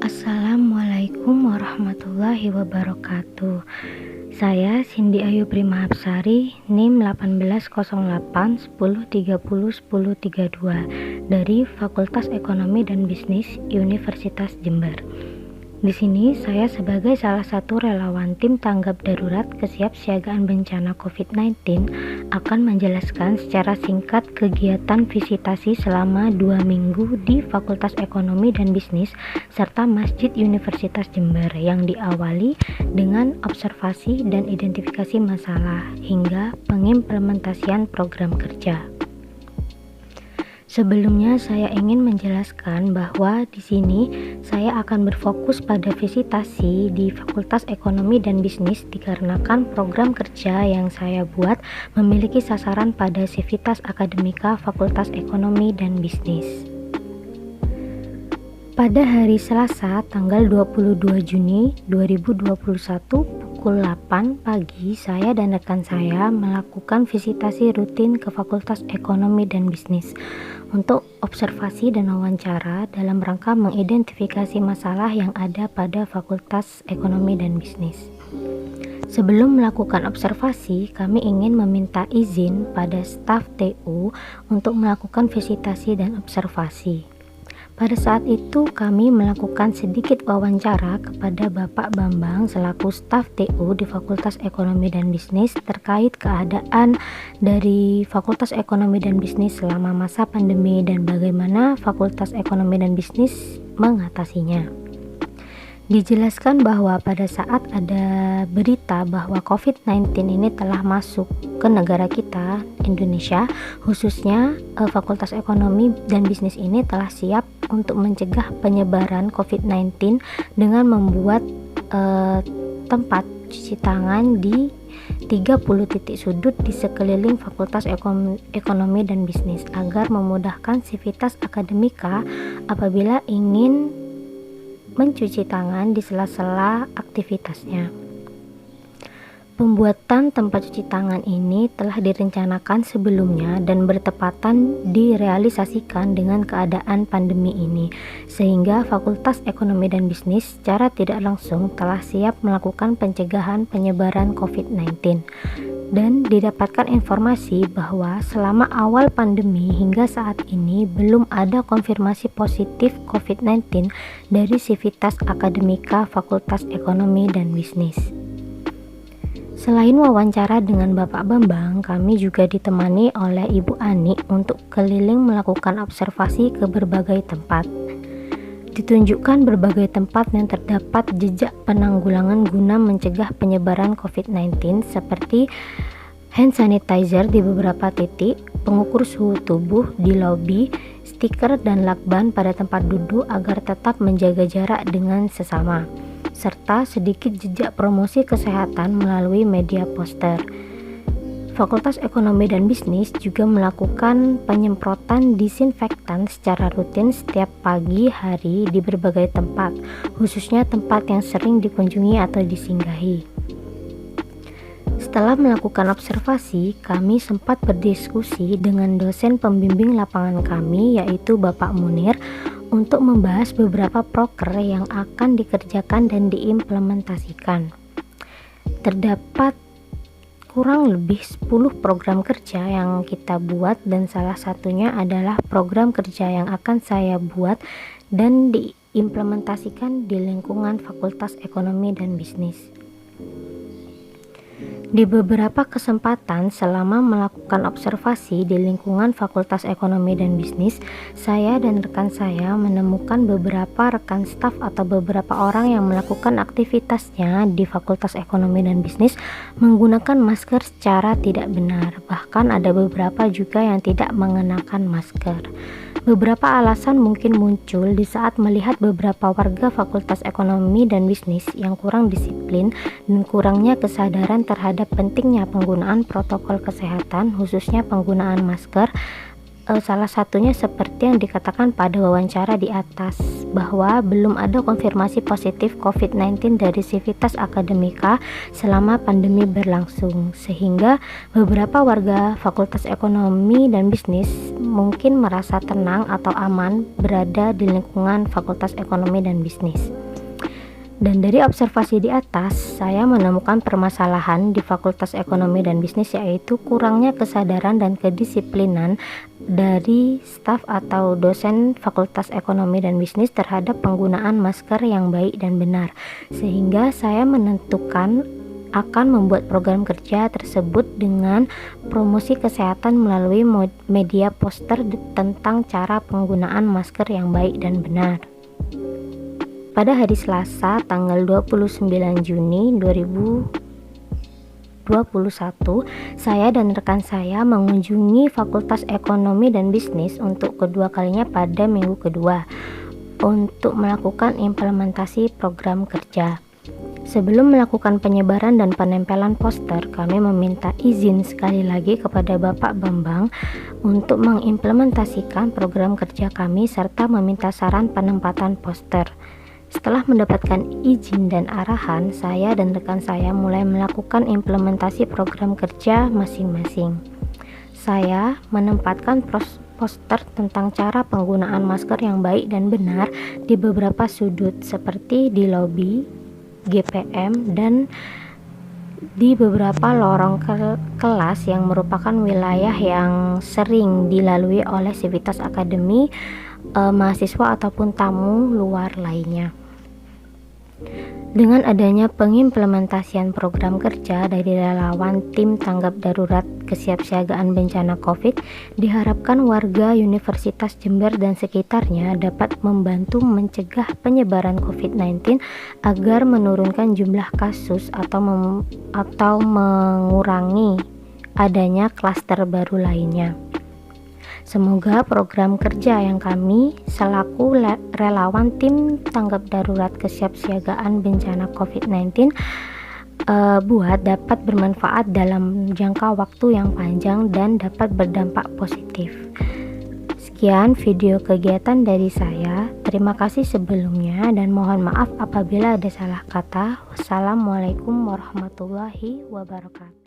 Assalamualaikum warahmatullahi wabarakatuh. Saya Cindy Ayu Primahapsari, NIM 180810301032 dari Fakultas Ekonomi dan Bisnis Universitas Jember. Di sini saya sebagai salah satu relawan tim tanggap darurat kesiapsiagaan bencana COVID-19 akan menjelaskan secara singkat kegiatan visitasi selama 2 minggu di Fakultas Ekonomi dan Bisnis serta Masjid Universitas Jember yang diawali dengan observasi dan identifikasi masalah hingga pengimplementasian program kerja. Sebelumnya saya ingin menjelaskan bahwa di sini saya akan berfokus pada visitasi di Fakultas Ekonomi dan Bisnis dikarenakan program kerja yang saya buat memiliki sasaran pada Sivitas Akademika Fakultas Ekonomi dan Bisnis. Pada hari Selasa tanggal 22 Juni 2021 pukul 8 pagi, saya dan rekan saya melakukan visitasi rutin ke Fakultas Ekonomi dan Bisnis untuk observasi dan wawancara dalam rangka mengidentifikasi masalah yang ada pada Fakultas Ekonomi dan Bisnis. Sebelum melakukan observasi, kami ingin meminta izin pada staf TU untuk melakukan visitasi dan observasi. Pada saat itu kami melakukan sedikit wawancara kepada Bapak Bambang selaku staf TU di Fakultas Ekonomi dan Bisnis terkait keadaan dari Fakultas Ekonomi dan Bisnis selama masa pandemi dan bagaimana Fakultas Ekonomi dan Bisnis mengatasinya. Dijelaskan bahwa pada saat ada berita bahwa COVID-19 ini telah masuk ke negara kita, Indonesia, khususnya Fakultas Ekonomi dan Bisnis ini telah siap untuk mencegah penyebaran COVID-19 dengan membuat tempat cuci tangan di 30 titik sudut di sekeliling Fakultas Ekonomi dan Bisnis agar memudahkan Sivitas Akademika apabila ingin mencuci tangan di sela-sela aktivitasnya. Pembuatan tempat cuci tangan ini telah direncanakan sebelumnya dan bertepatan direalisasikan dengan keadaan pandemi ini, sehingga Fakultas Ekonomi dan Bisnis secara tidak langsung telah siap melakukan pencegahan penyebaran COVID-19. Dan didapatkan informasi bahwa selama awal pandemi hingga saat ini belum ada konfirmasi positif COVID-19 dari Sivitas Akademika Fakultas Ekonomi dan Bisnis. Selain wawancara dengan Bapak Bambang, kami juga ditemani oleh Ibu Ani untuk keliling melakukan observasi ke berbagai tempat. Ditunjukkan berbagai tempat yang terdapat jejak penanggulangan guna mencegah penyebaran COVID-19 seperti hand sanitizer di beberapa titik, pengukur suhu tubuh di lobi, stiker dan lakban pada tempat duduk agar tetap menjaga jarak dengan sesama, serta sedikit jejak promosi kesehatan melalui media poster. Fakultas Ekonomi dan Bisnis juga melakukan penyemprotan disinfektan secara rutin setiap pagi hari di berbagai tempat, khususnya tempat yang sering dikunjungi atau disinggahi. Setelah melakukan observasi, kami sempat berdiskusi dengan dosen pembimbing lapangan kami, yaitu Bapak Munir, untuk membahas beberapa proker yang akan dikerjakan dan diimplementasikan. Terdapat kurang lebih 10 program kerja yang kita buat dan salah satunya adalah program kerja yang akan saya buat dan diimplementasikan di lingkungan Fakultas Ekonomi dan Bisnis. Di beberapa kesempatan selama melakukan observasi di lingkungan Fakultas Ekonomi dan Bisnis, saya dan rekan saya menemukan beberapa rekan staf atau beberapa orang yang melakukan aktivitasnya di Fakultas Ekonomi dan Bisnis menggunakan masker secara tidak benar. Bahkan ada beberapa juga yang tidak mengenakan masker. Beberapa alasan mungkin muncul di saat melihat beberapa warga Fakultas Ekonomi dan Bisnis yang kurang disiplin dan kurangnya kesadaran terhadap pentingnya penggunaan protokol kesehatan, khususnya penggunaan masker. Salah satunya seperti yang dikatakan pada wawancara di atas, bahwa belum ada konfirmasi positif COVID-19 dari Sivitas Akademika selama pandemi berlangsung, sehingga beberapa warga Fakultas Ekonomi dan Bisnis mungkin merasa tenang atau aman berada di lingkungan Fakultas Ekonomi dan Bisnis. Dan dari observasi di atas, saya menemukan permasalahan di Fakultas Ekonomi dan Bisnis, yaitu kurangnya kesadaran dan kedisiplinan dari staf atau dosen Fakultas Ekonomi dan Bisnis terhadap penggunaan masker yang baik dan benar. Sehingga saya menentukan akan membuat program kerja tersebut dengan promosi kesehatan melalui media poster tentang cara penggunaan masker yang baik dan benar. Pada hari Selasa tanggal 29 Juni 2021, saya dan rekan saya mengunjungi Fakultas Ekonomi dan Bisnis untuk kedua kalinya pada minggu kedua untuk melakukan implementasi program kerja. Sebelum melakukan penyebaran dan penempelan poster, kami meminta izin sekali lagi kepada Bapak Bambang untuk mengimplementasikan program kerja kami serta meminta saran penempatan poster. Setelah mendapatkan izin dan arahan, saya dan rekan saya mulai melakukan implementasi program kerja masing-masing. Saya menempatkan poster tentang cara penggunaan masker yang baik dan benar di beberapa sudut seperti di lobi, GPM, dan di beberapa lorong kelas yang merupakan wilayah yang sering dilalui oleh sivitas akademi, mahasiswa ataupun tamu luar lainnya. Dengan adanya pengimplementasian program kerja dari relawan tim tanggap darurat kesiapsiagaan bencana COVID, diharapkan warga Universitas Jember dan sekitarnya dapat membantu mencegah penyebaran COVID-19 agar menurunkan jumlah kasus atau mengurangi adanya klaster baru lainnya. Semoga program kerja yang kami selaku relawan tim tanggap darurat kesiapsiagaan bencana COVID-19 buat dapat bermanfaat dalam jangka waktu yang panjang dan dapat berdampak positif. Sekian video kegiatan dari saya. Terima kasih sebelumnya dan mohon maaf apabila ada salah kata. Wassalamualaikum warahmatullahi wabarakatuh.